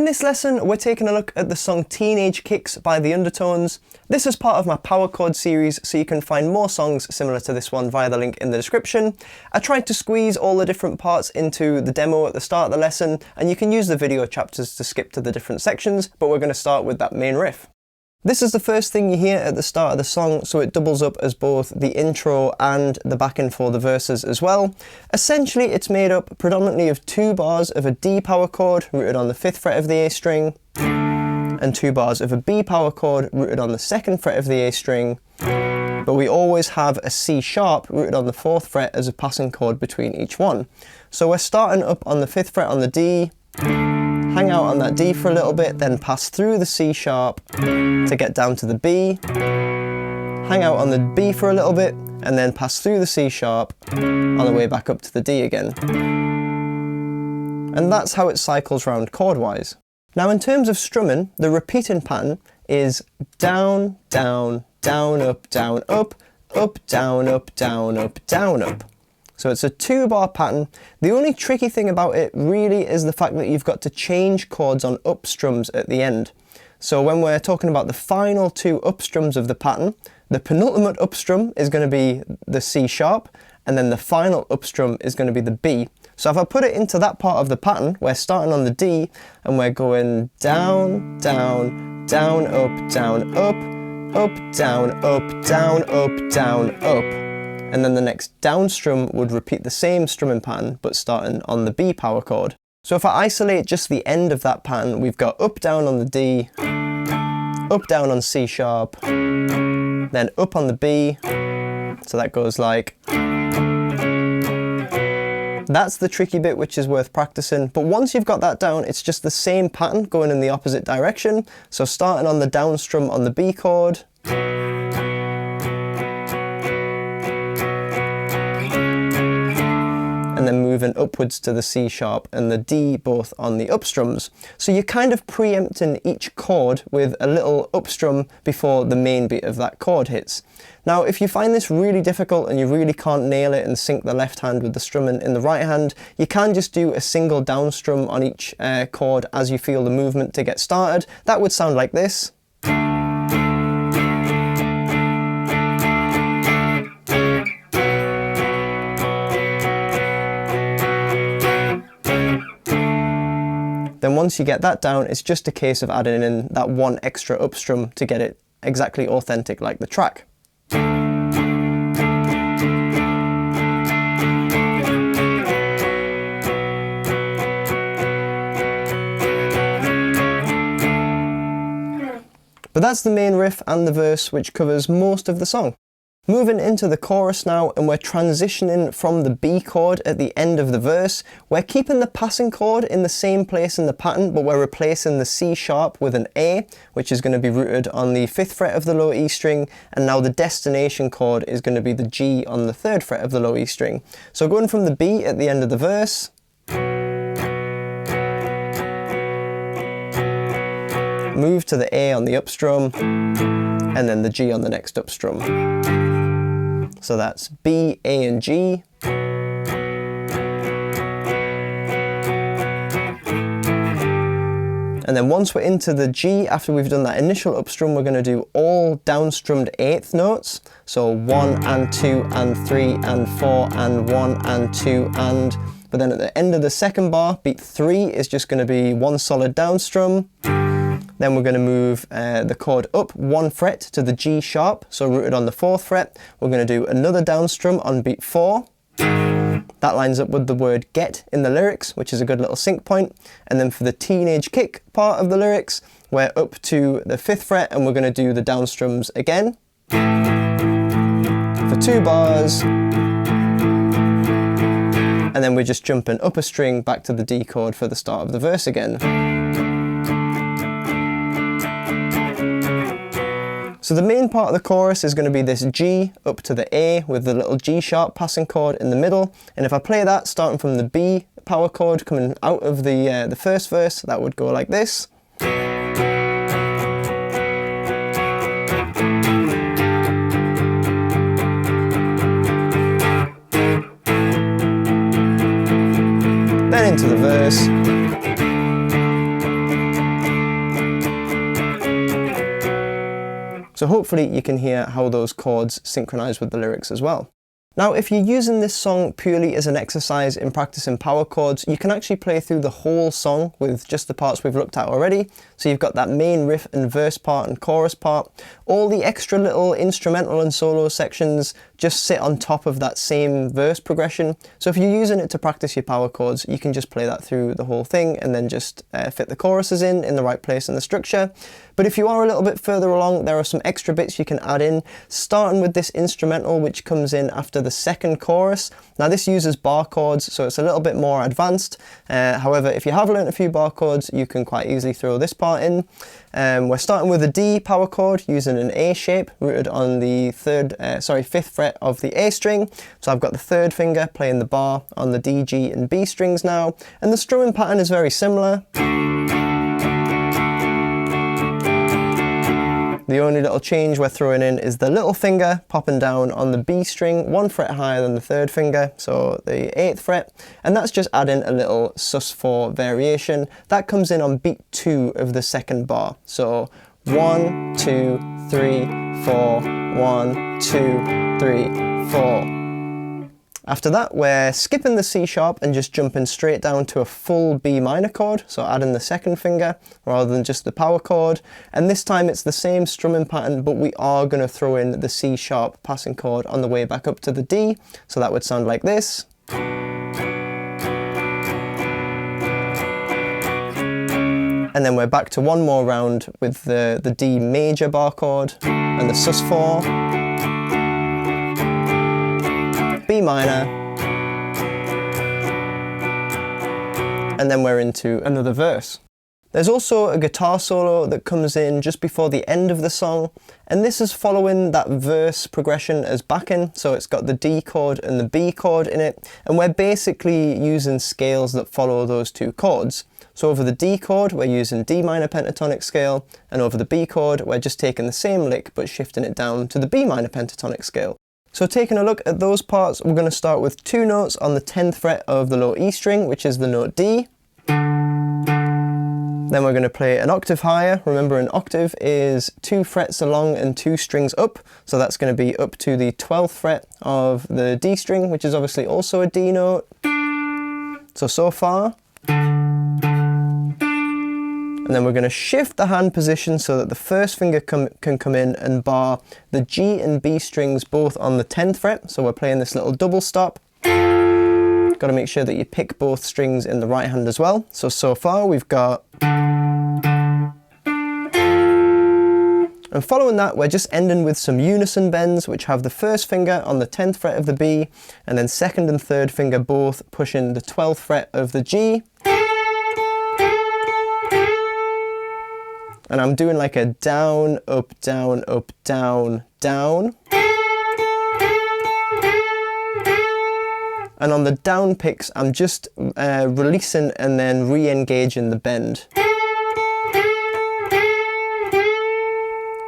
In this lesson, we're taking a look at the song Teenage Kicks by the Undertones. This is part of my power chord series, so you can find more songs similar to this one via the link in the description. I tried to squeeze all the different parts into the demo at the start of the lesson, and you can use the video chapters to skip to the different sections, but we're going to start with that main riff. This is the first thing you hear at the start of the song, so it doubles up as both the intro and the backing for the verses as well. Essentially, it's made up predominantly of 2 bars of a D power chord rooted on the 5th fret of the A string, and 2 bars of a B power chord rooted on the 2nd fret of the A string, but we always have a C sharp rooted on the 4th fret as a passing chord between each one. So we're starting up on the 5th fret on the D, hang out on that D for a little bit, then pass through the C sharp to get down to the B, hang out on the B for a little bit, and then pass through the C sharp on the way back up to the D again. And that's how it cycles round chord-wise. Now in terms of strumming, the repeating pattern is down, down, down, up, down, up, up, down, up, down, up, down, up. So it's a 2-bar pattern. The only tricky thing about it really is the fact that you've got to change chords on up strums at the end. So when we're talking about the final 2 up strums of the pattern, the penultimate up strum is going to be the C sharp, and then the final up strum is going to be the B. So if I put it into that part of the pattern, we're starting on the D, and we're going down, down, down, up, down, up, up, down, up, down, up, down, up. And then the next down strum would repeat the same strumming pattern, but starting on the B power chord. So if I isolate just the end of that pattern, we've got up down on the D, up down on C sharp, then up on the B, so that goes like. That's the tricky bit, which is worth practicing, but once you've got that down, it's just the same pattern going in the opposite direction. So starting on the down strum on the B chord, and then moving upwards to the C sharp and the D both on the up strums. So you're kind of preempting each chord with a little up strum before the main beat of that chord hits. Now if you find this really difficult and you really can't nail it and sync the left hand with the strumming in the right hand, you can just do a single down strum on each chord as you feel the movement to get started. That would sound like this. Then once you get that down, it's just a case of adding in that one extra up strum to get it exactly authentic like the track. But that's the main riff and the verse, which covers most of the song. Moving into the chorus now, and we're transitioning from the B chord at the end of the verse. We're keeping the passing chord in the same place in the pattern, but we're replacing the C sharp with an A, which is going to be rooted on the 5th fret of the low E string, and now the destination chord is going to be the G on the 3rd fret of the low E string. So going from the B at the end of the verse, move to the A on the up strum, and then the G on the next up strum. So that's B, A and G. And then once we're into the G, after we've done that initial up strum, we're going to do all downstrummed 8th notes. So 1 and 2 and 3 and 4 and 1 and 2 and. But then at the end of the second bar, beat 3 is just going to be 1 solid down strum. Then we're going to move the chord up 1 fret to the G sharp, so rooted on the 4th fret. We're going to do another down strum on beat 4. That lines up with the word get in the lyrics, which is a good little sync point. And then for the teenage kick part of the lyrics, we're up to the 5th fret and we're going to do the down strums again for 2 bars. And then we're just jumping up a string back to the D chord for the start of the verse again. So the main part of the chorus is going to be this G up to the A with the little G sharp passing chord in the middle. And if I play that starting from the B power chord coming out of the first verse, that would go like this. Then into the verse. So hopefully you can hear how those chords synchronize with the lyrics as well. Now, if you're using this song purely as an exercise in practicing power chords, you can actually play through the whole song with just the parts we've looked at already. So you've got that main riff and verse part and chorus part. All the extra little instrumental and solo sections just sit on top of that same verse progression. So if you're using it to practice your power chords, you can just play that through the whole thing and then just fit the choruses in the right place in the structure. But if you are a little bit further along, there are some extra bits you can add in, starting with this instrumental which comes in after the second chorus. Now this uses bar chords, so it's a little bit more advanced. However, if you have learned a few bar chords, you can quite easily throw this part in. We're starting with a D power chord using an A shape rooted on the fifth fret of the A string. So I've got the third finger playing the bar on the D, G and B strings now, and the strumming pattern is very similar. The only little change we're throwing in is the little finger popping down on the B string, 1 fret higher than the third finger, so the 8th fret, and that's just adding a little sus4 variation. That comes in on beat 2 of the second bar. So 1, 2, 3, 4, 1, 2, 3, 4. After that, we're skipping the C sharp and just jumping straight down to a full B minor chord, so adding the second finger rather than just the power chord. And this time it's the same strumming pattern, but we are going to throw in the C sharp passing chord on the way back up to the D, so that would sound like this. And then we're back to one more round with the D major bar chord and the sus4. B minor, and then we're into another verse. There's also a guitar solo that comes in just before the end of the song, and this is following that verse progression as backing, so it's got the D chord and the B chord in it, and we're basically using scales that follow those two chords. So over the D chord, we're using D minor pentatonic scale, and over the B chord, we're just taking the same lick but shifting it down to the B minor pentatonic scale. So taking a look at those parts, we're going to start with 2 notes on the 10th fret of the low E string, which is the note D. Then we're going to play an octave higher. Remember, an octave is 2 frets along and 2 strings up, so that's going to be up to the 12th fret of the D string, which is obviously also a D note. So far. And then we're going to shift the hand position so that the first finger can come in and bar the G and B strings both on the 10th fret. So we're playing this little double stop. Got to make sure that you pick both strings in the right hand as well. So far we've got... And following that, we're just ending with some unison bends, which have the first finger on the 10th fret of the B, and then second and third finger both pushing the 12th fret of the G. And I'm doing like a down, up, down, up, down, down. And on the down picks, I'm just releasing and then re-engaging the bend.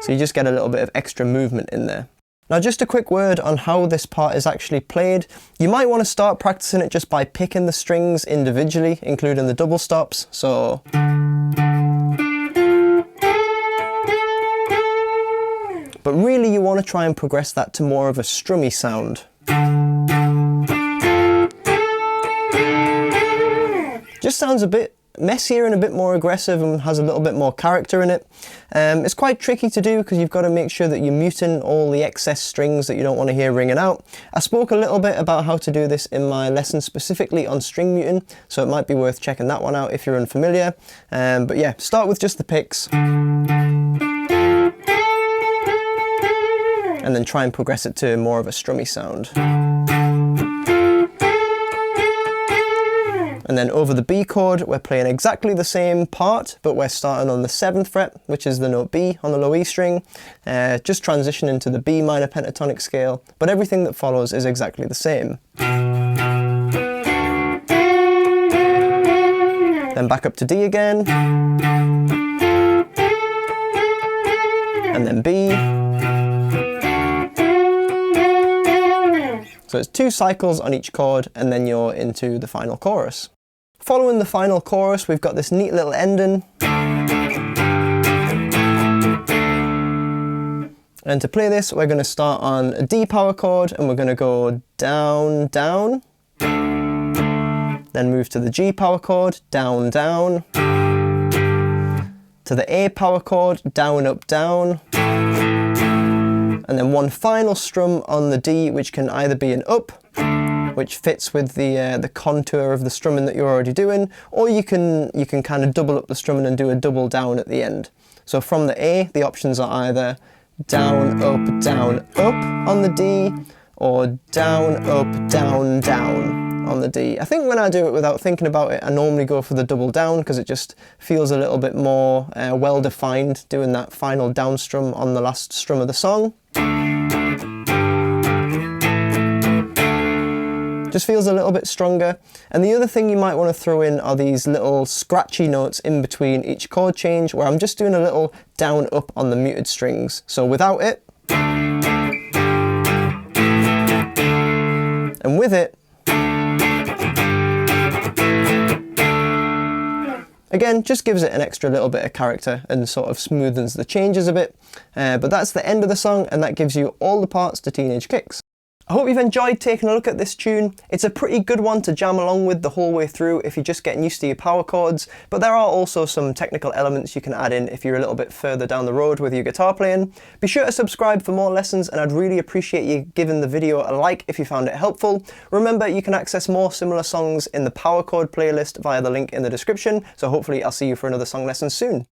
So you just get a little bit of extra movement in there. Now just a quick word on how this part is actually played. You might want to start practicing it just by picking the strings individually, including the double stops. So... But really you want to try and progress that to more of a strummy sound. Just sounds a bit messier and a bit more aggressive and has a little bit more character in it. It's quite tricky to do because you've got to make sure that you're muting all the excess strings that you don't want to hear ringing out. I spoke a little bit about how to do this in my lesson specifically on string muting, so it might be worth checking that one out if you're unfamiliar. But yeah, start with just the picks. And then try and progress it to more of a strummy sound. And then over the B chord, we're playing exactly the same part, but we're starting on the 7th fret, which is the note B on the low E string, just transitioning to the B minor pentatonic scale, but everything that follows is exactly the same. Then back up to D again, and then B. So it's 2 cycles on each chord, and then you're into the final chorus. Following the final chorus, we've got this neat little ending. And to play this, we're going to start on a D power chord, and we're going to go down, down, then move to the G power chord, down, down, to the A power chord, down, up, down, and then one final strum on the D, which can either be an up, which fits with the contour of the strumming that you're already doing, or you can kind of double up the strumming and do a double down at the end. So from the A, the options are either down, up on the D, or down, up, down, down on the D. I think when I do it without thinking about it, I normally go for the double down because it just feels a little bit more well-defined, doing that final down strum on the last strum of the song. Just feels a little bit stronger. And the other thing you might want to throw in are these little scratchy notes in between each chord change, where I'm just doing a little down up on the muted strings. So without it, and with it, again, just gives it an extra little bit of character and sort of smoothens the changes a bit. But that's the end of the song, and that gives you all the parts to Teenage Kicks. I hope you've enjoyed taking a look at this tune. It's a pretty good one to jam along with the whole way through if you're just getting used to your power chords, but there are also some technical elements you can add in if you're a little bit further down the road with your guitar playing. Be sure to subscribe for more lessons, and I'd really appreciate you giving the video a like if you found it helpful. Remember, you can access more similar songs in the power chord playlist via the link in the description, so hopefully I'll see you for another song lesson soon.